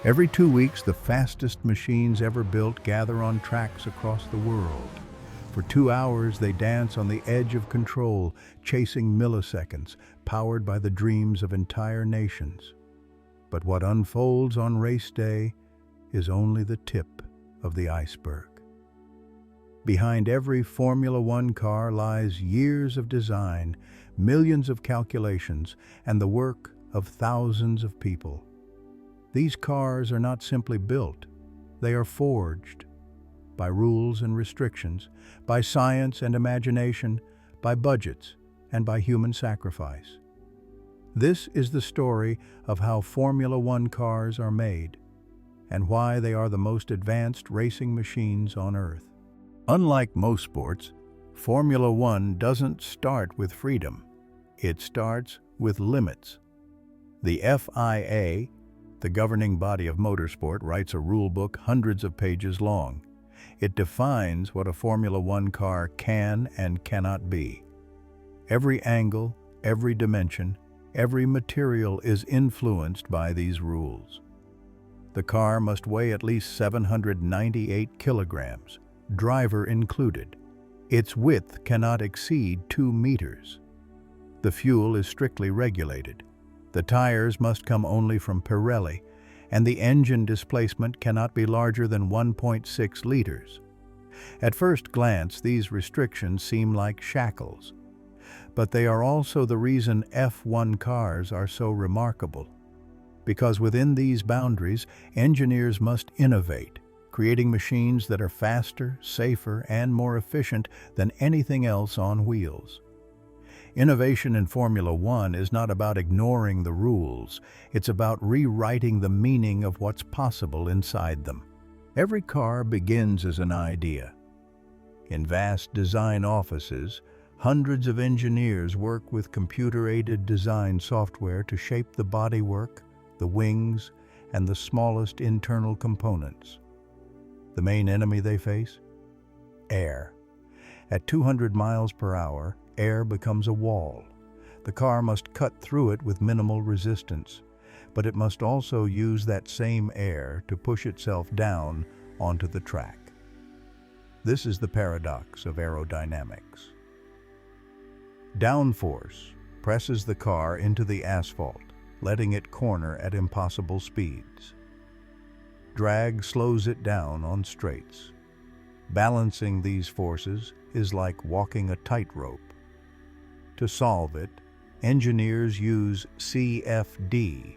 Every 2 weeks, the fastest machines ever built gather on tracks across the world. For 2 hours, they dance on the edge of control, chasing milliseconds, powered by the dreams of entire nations. But what unfolds on race day is only the tip of the iceberg. Behind every Formula One car lies years of design, millions of calculations, and the work of thousands of people. These cars are not simply built, they are forged by rules and restrictions, by science and imagination, by budgets, and by human sacrifice. This is the story of how Formula One cars are made, and why they are the most advanced racing machines on Earth. Unlike most sports, Formula One doesn't start with freedom. It starts with limits. The FIA, the governing body of motorsport, writes a rule book hundreds of pages long. It defines what a Formula One car can and cannot be. Every angle, every dimension, every material is influenced by these rules. The car must weigh at least 798 kilograms, driver included. Its width cannot exceed 2 meters. The fuel is strictly regulated. The tires must come only from Pirelli, and the engine displacement cannot be larger than 1.6 liters. At first glance, these restrictions seem like shackles, but they are also the reason F1 cars are so remarkable. Because within these boundaries, engineers must innovate, creating machines that are faster, safer, and more efficient than anything else on wheels. Innovation in Formula One is not about ignoring the rules, it's about rewriting the meaning of what's possible inside them. Every car begins as an idea. In vast design offices, hundreds of engineers work with computer-aided design software to shape the bodywork, the wings, and the smallest internal components. The main enemy they face? Air. At 200 miles per hour, air becomes a wall. The car must cut through it with minimal resistance, but it must also use that same air to push itself down onto the track. This is the paradox of aerodynamics. Downforce presses the car into the asphalt, letting it corner at impossible speeds. Drag slows it down on straights. Balancing these forces is like walking a tightrope. To solve it, engineers use CFD,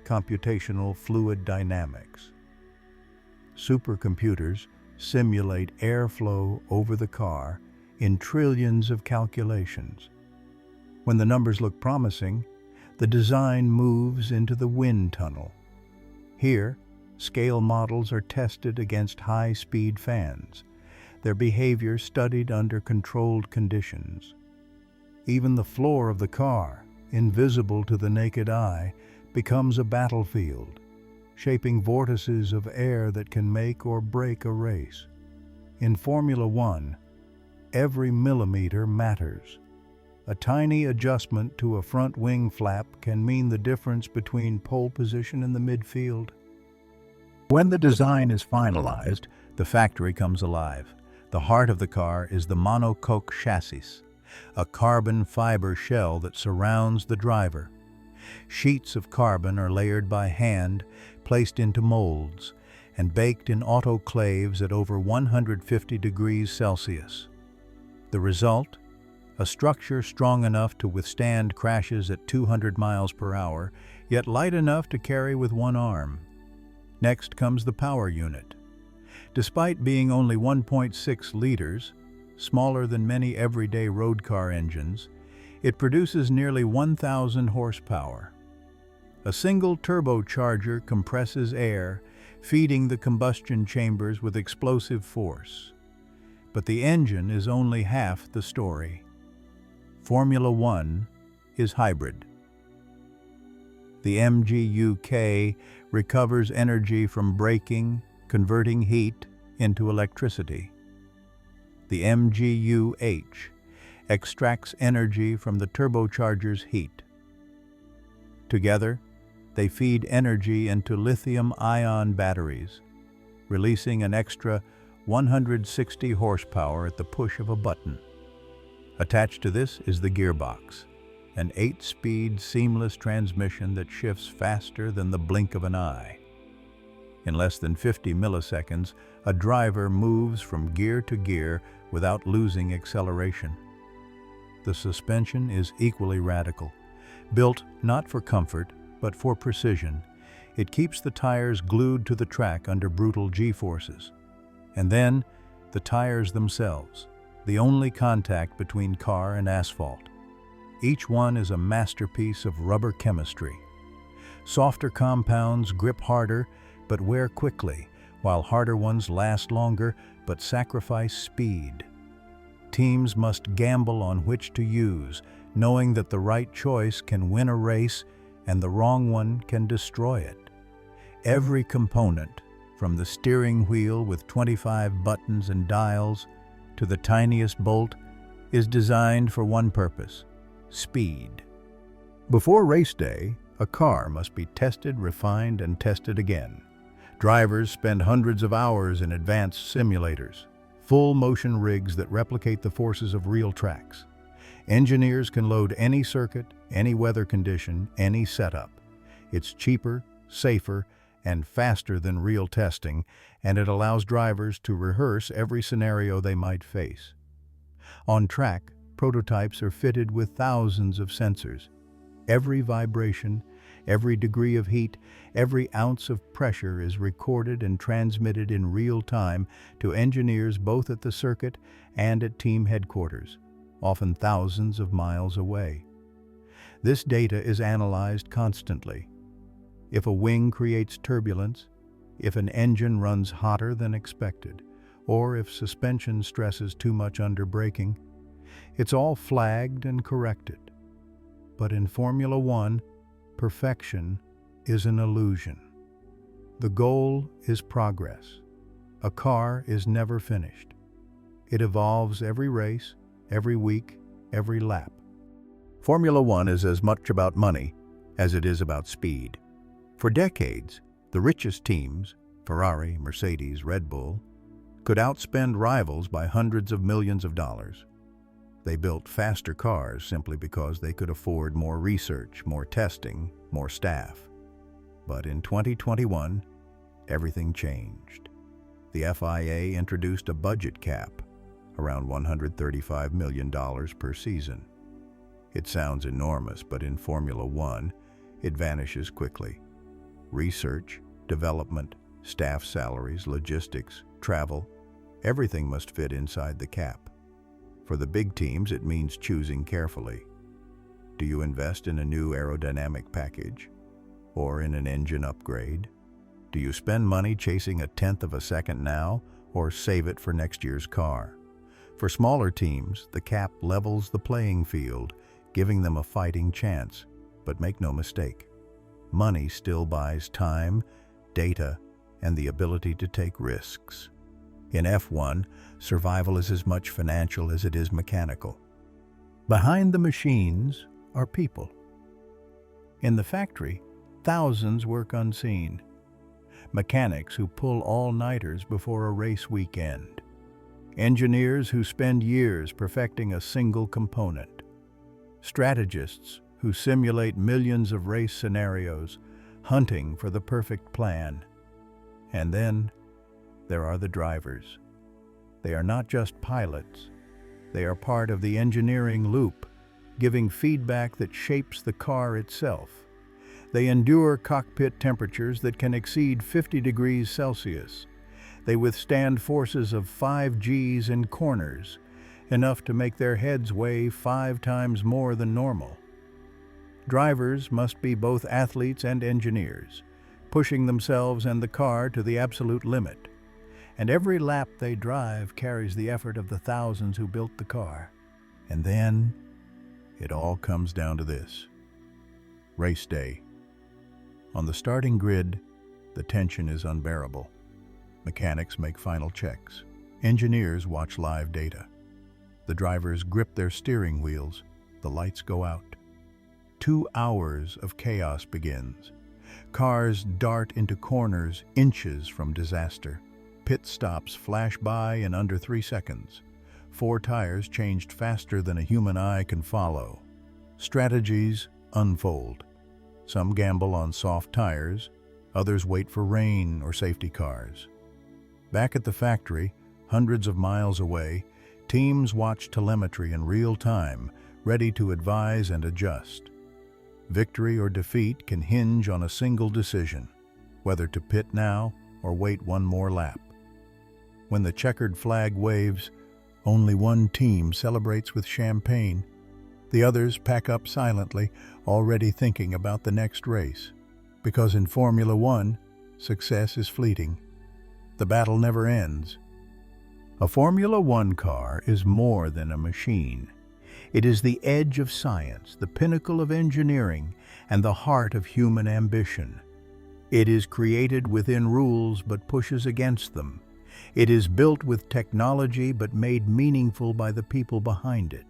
computational fluid dynamics. Supercomputers simulate airflow over the car in trillions of calculations. When the numbers look promising, the design moves into the wind tunnel. Here, scale models are tested against high-speed fans, their behavior studied under controlled conditions. Even the floor of the car, invisible to the naked eye, becomes a battlefield, shaping vortices of air that can make or break a race. In Formula One, every millimeter matters. A tiny adjustment to a front wing flap can mean the difference between pole position and the midfield. When the design is finalized, the factory comes alive. The heart of the car is the monocoque chassis, a carbon fiber shell that surrounds the driver. Sheets of carbon are layered by hand, placed into molds, and baked in autoclaves at over 150 degrees Celsius. The result? A structure strong enough to withstand crashes at 200 miles per hour, yet light enough to carry with one arm. Next comes the power unit. Despite being only 1.6 liters, smaller than many everyday road car engines, it produces nearly 1,000 horsepower. A single turbocharger compresses air, feeding the combustion chambers with explosive force. But the engine is only half the story. Formula One is hybrid. The MGU-K recovers energy from braking, converting heat into electricity. The MGU-H extracts energy from the turbocharger's heat. Together, they feed energy into lithium-ion batteries, releasing an extra 160 horsepower at the push of a button. Attached to this is the gearbox, an 8-speed seamless transmission that shifts faster than the blink of an eye. In less than 50 milliseconds, a driver moves from gear to gear without losing acceleration. The suspension is equally radical. Built not for comfort, but for precision, it keeps the tires glued to the track under brutal G-forces. And then, the tires themselves, the only contact between car and asphalt. Each one is a masterpiece of rubber chemistry. Softer compounds grip harder, but wear quickly, while harder ones last longer, but sacrifice speed. Teams must gamble on which to use, knowing that the right choice can win a race and the wrong one can destroy it. Every component, from the steering wheel with 25 buttons and dials to the tiniest bolt, is designed for one purpose: speed. Before race day, a car must be tested, refined, and tested again. Drivers spend hundreds of hours in advanced simulators, full-motion rigs that replicate the forces of real tracks. Engineers can load any circuit, any weather condition, any setup. It's cheaper, safer, and faster than real testing, and it allows drivers to rehearse every scenario they might face. On track, prototypes are fitted with thousands of sensors. Every vibration, every degree of heat, every ounce of pressure is recorded and transmitted in real time to engineers both at the circuit and at team headquarters, often thousands of miles away. This data is analyzed constantly. If a wing creates turbulence, if an engine runs hotter than expected, or if suspension stresses too much under braking, it's all flagged and corrected. But in Formula One, perfection is an illusion. The goal is progress. A car is never finished. It evolves every race, every week, every lap. Formula One is as much about money as it is about speed. For decades, the richest teams, Ferrari, Mercedes, Red Bull, could outspend rivals by hundreds of millions of dollars. They built faster cars simply because they could afford more research, more testing, more staff. But in 2021, everything changed. The FIA introduced a budget cap, around $135 million per season. It sounds enormous, but in Formula One, it vanishes quickly. Research, development, staff salaries, logistics, travel, everything must fit inside the cap. For the big teams, it means choosing carefully. Do you invest in a new aerodynamic package? Or in an engine upgrade? Do you spend money chasing a tenth of a second now, or save it for next year's car? For smaller teams, the cap levels the playing field, giving them a fighting chance. But make no mistake, money still buys time, data, and the ability to take risks. In F1, survival is as much financial as it is mechanical. Behind the machines are people. In the factory, thousands work unseen. Mechanics who pull all-nighters before a race weekend. Engineers who spend years perfecting a single component. Strategists who simulate millions of race scenarios, hunting for the perfect plan. And then, there are the drivers. They are not just pilots. They are part of the engineering loop, giving feedback that shapes the car itself. They endure cockpit temperatures that can exceed 50 degrees Celsius. They withstand forces of 5 Gs in corners, enough to make their heads weigh 5 times more than normal. Drivers must be both athletes and engineers, pushing themselves and the car to the absolute limit. And every lap they drive carries the effort of the thousands who built the car. And then, it all comes down to this. Race day. On the starting grid, the tension is unbearable. Mechanics make final checks. Engineers watch live data. The drivers grip their steering wheels. The lights go out. 2 hours of chaos begins. Cars dart into corners inches from disaster. Pit stops flash by in under 3 seconds. 4 tires changed faster than a human eye can follow. Strategies unfold. Some gamble on soft tires, others wait for rain or safety cars. Back at the factory, hundreds of miles away, teams watch telemetry in real time, ready to advise and adjust. Victory or defeat can hinge on a single decision, whether to pit now or wait one more lap. When the checkered flag waves, only one team celebrates with champagne. The others pack up silently, already thinking about the next race. Because in Formula One, success is fleeting. The battle never ends. A Formula One car is more than a machine. It is the edge of science, the pinnacle of engineering, and the heart of human ambition. It is created within rules but pushes against them. It is built with technology but made meaningful by the people behind it.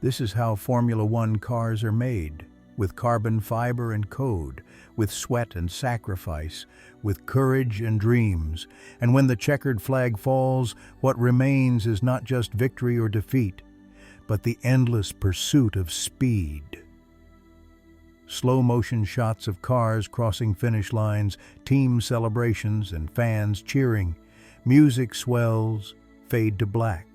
This is how Formula One cars are made, with carbon fiber and code, with sweat and sacrifice, with courage and dreams. And when the checkered flag falls, what remains is not just victory or defeat, but the endless pursuit of speed. Slow-motion shots of cars crossing finish lines, team celebrations, and fans cheering. Music swells, fade to black.